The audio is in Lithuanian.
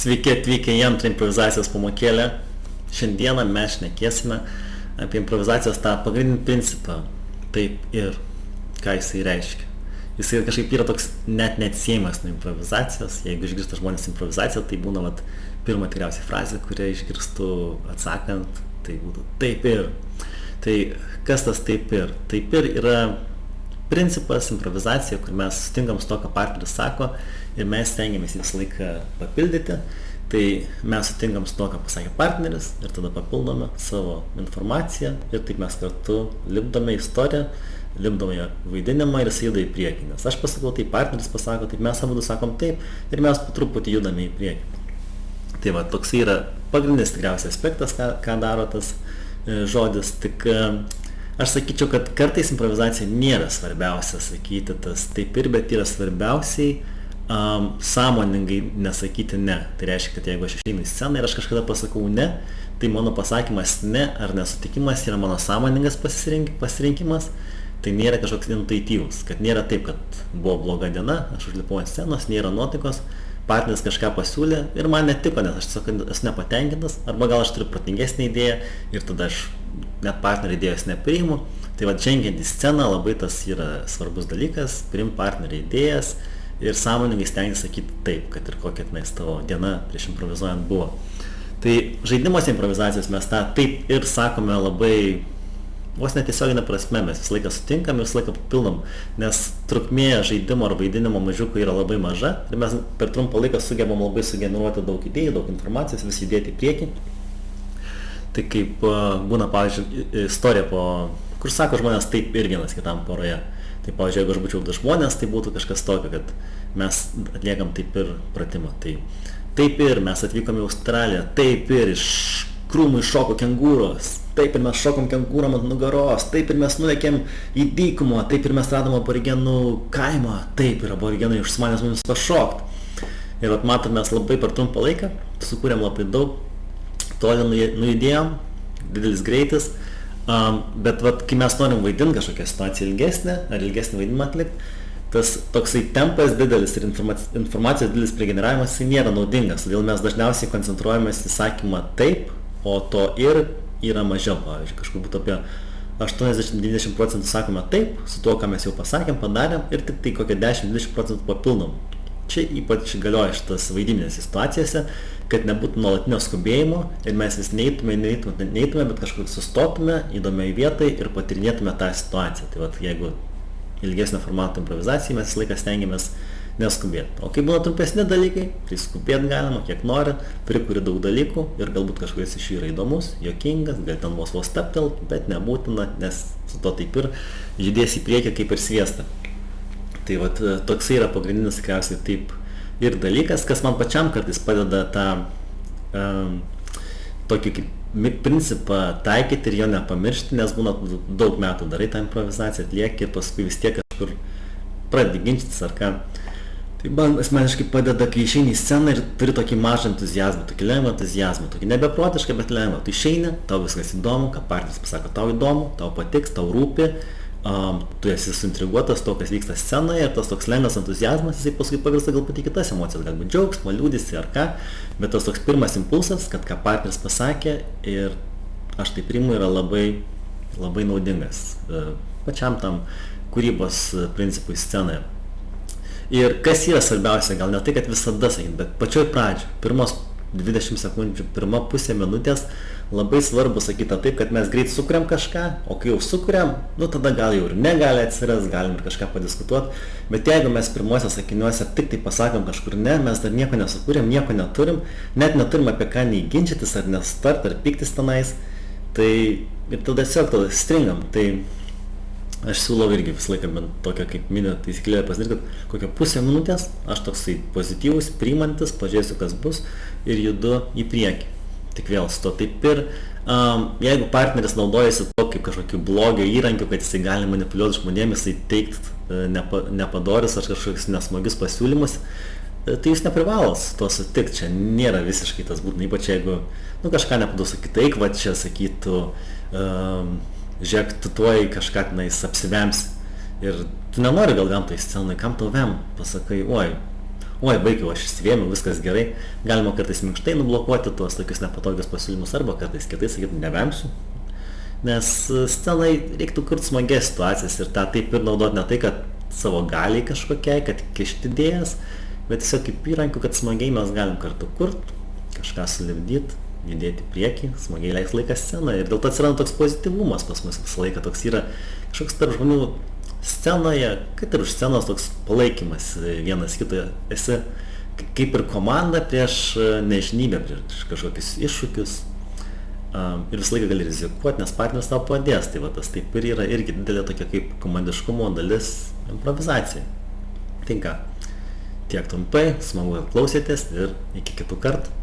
Sveiki atvykę į antrą improvizacijos pamokėlę. Šiandieną mes šnekėsime apie improvizacijos tą pagrindinį principą. Taip ir ką jisai reiškia. Jisai kažkaip yra toks net neatsiejamas nuo improvizacijos. Jeigu išgirsta žmonės improvizaciją, tai būna pirma tikriausiai frazė, kurią išgirstų atsakant, tai būtų taip ir. Tai kas tas taip ir? Taip ir yra principas, improvizacija, kur mes sutinkam su to, ką partneris sako ir mes stengiamės visą laiką papildyti. Tai mes sutinkam su to, ką pasakė partneris ir tada papildome savo informaciją ir taip mes kartu lipdome istoriją, lipdome vaidinimą ir jis juda į priekį. Nes aš pasakau taip, partneris pasako taip, mes abudu sakom taip ir mes po truputį judame į priekį. Tai va, toks yra pagrindinis tikriausiai aspektas, ką daro tas žodis, tik aš sakyčiau, kad kartais improvizacija nėra svarbiausia sakyti tas taip ir, bet yra svarbiausiai sąmoningai nesakyti ne. Tai reiškia, kad jeigu aš išeinu į sceną ir aš kažkada pasakau ne, tai mano pasakymas ne ar nesutikimas yra mano sąmoningas pasirinkimas, tai nėra kažkoks intuityvus, kad nėra taip, kad buvo bloga diena, aš užlipau ant scenos, nėra nuotaikos, partneris kažką pasiūlė ir man netiko, nes aš tiesiog esu nepatenkintas, arba gal aš turiu protingesnę idėją ir tada aš net partnerio idėjos nepriimu. Tai va, žengiant į sceną labai tas yra svarbus dalykas, priimti partnerio idėjas ir sąmoningai stengtis sakyti taip, kad ir kokia tenais tavo diena prieš improvizuojant buvo. Tai žaidimuose improvizacijos mes tą taip ir sakome labai vos netiesioginė prasme, mes visą laiką sutinkam ir visą laiką papildom, nes trukmė žaidimo ar vaidinimo mažiukų yra labai maža ir mes per trumpą laiką sugebam labai sugeneruoti daug idėjų, daug informacijos, vis judėti į priekį. Tai kaip būna, pavyzdžiui, istorija, kur sako žmonės taip ir vienas kitam poroje. Tai, pavyzdžiui, jeigu aš būčiau du žmonės, tai būtų kažkas tokio, kad mes atliekam taip ir pratimą. Tai taip ir mes atvykom į Australiją, taip ir iš krūmų iššoko kengūros, taip ir mes šokom kengūrom ant nugaros, taip ir mes nulėkėm į dykumą, taip ir mes radom aborigenų kaimą, taip ir aborigenai užsimanės mums pašokt. Ir vat matom, mes labai per trumpą laiką sukūrėm labai daug, toli nujudėjom, didelis greitis, bet vat, kai mes norim vaidinti kažkokią situaciją ilgesnę ar ilgesnį vaidinimą atlikti, tas toksai tempas didelis ir informacijos didelis pregeneravimas nėra naudingas, todėl mes dažniausiai koncentruojamės į sakymą taip, o to ir yra mažiau, pavyzdžiui, kažkur būtų apie 80-90% sakome taip, su tuo, ką mes jau pasakėm, padarėm ir tik tai kokie 10-20% papildom. Čia ypač galioja šitas vaidybinės situacijose, kad nebūtų nuolatinio skubėjimo ir mes vis neitume, bet kažkur sustotume, įdomiai vietai ir patirinėtume tą situaciją. Tai vat, jeigu ilgesnio formato improvizacijai, mes visą laiką stengiamės neskubėti. O kai būna trumpesni dalykai, tai skubėti galima, kiek nori, prikuri daug dalykų ir galbūt kažkuris iš jų yra įdomus, juokingas, gal ten vos staptelt, bet nebūtina, nes su to taip ir judės į priekį kaip ir sviestą. Tai vat, toksai yra pagrindinis tikriausiai taip ir dalykas, kas man pačiam kartais padeda tą tokį kaip principą taikyti ir jo nepamiršti, nes būna daug metų darai tą improvizaciją, atlieki ir paskui vis tiek kažkur pradedi ginčytis ar ką. Tai man asmeniškai padeda, kai išeini į sceną ir turi tokį mažą entuziazmą, tokį lengvą entuziazmą, tokį nebeprotišką, bet lengvą. Tu išeini, tau viskas įdomu, ką partneris pasako, tau įdomu, tau patiks, tau rūpi, tu esi suintriguotas to, kas vyksta scenoje ir tas toks lengvas entuziazmas, jisai paskui pavirsta galbūt į kitas emocijas, galbūt džiaugsmą, liūdesį ar ką, bet tas toks pirmas impulsas, kad ką partneris pasakė ir aš tai priimu, yra labai, labai naudingas pačiam tam kūrybos principui scenoje. Ir kas yra svarbiausia, gal ne tai, kad visada sakyti, bet pačioj pradžioj, pirmos 20 sekundžių, pirma pusė minutės, labai svarbu sakyti taip, kad mes greit sukuriam kažką, o kai jau sukuriam, tada gal jau ir negali atsiras, galim ir kažką padiskutuoti, bet jeigu mes pirmuose sakiniuose tik tai pasakom kažkur ne, mes dar nieko nesukūrėm, nieko neturim, net neturim apie ką nei ginčytis ar nestart ar piktis tenais, tai ir tada tiesiog stringam. Tai aš siūlau irgi visą laiką bent tokią kaip mini taisyklę pasidaryti, kad kokią pusę minutės aš toksai pozityvus, priimantis, pažiūrėsiu kas bus ir judu į priekį. Tik vėl su to taip ir jeigu partneris naudojasi to kaip kažkokiu blogio įrankiu, kad jisai gali manipuliuoti žmonėmis, jisai teikt nepadorius ar kažkokius nesmagius pasiūlymus, tai jūs neprivalos to sutikti, čia nėra visiškai tas būtina, ypač jeigu kažką nepadau sakyti, eik va čia sakytų, žiūrėk, tu tuoj kažką tenais apsivemsi ir tu nenori gal vem tai scenai, kam tau vem, pasakai, oi, oi, baigiau, aš įsivėmiau, viskas gerai. Galima kartais minkštai nublokuoti tuos tokius nepatogius pasiūlymus arba kartais kitai sakyti, nevemsiu. Nes scenai reiktų kurti smagias situacijas ir tą taip ir naudoti ne tai, kad savo galiai kažkokiai, kad kišti idėjas, bet tiesiog kaip įrankių, kad smagiai mes galim kartu kurti, kažką sulipdyti, judėti priekį, smagiai leisti laiką sceną ir dėl to atsiranda toks pozityvumas pas mus visą laiką, toks yra kažkoks tarp žmonių scenoje, kad ir už scenos toks palaikymas vienas kito, esi kaip ir komanda prieš nežinybę, prieš kažkokius iššūkius ir visą laiką gali rizikuoti, nes partneris tau padės, tai va tas taip ir yra irgi didelė tokia kaip komandiškumo dalis improvizacijai. Tai ką, tiek trumpai, smagu, kad klausėtės ir iki kitų kartų.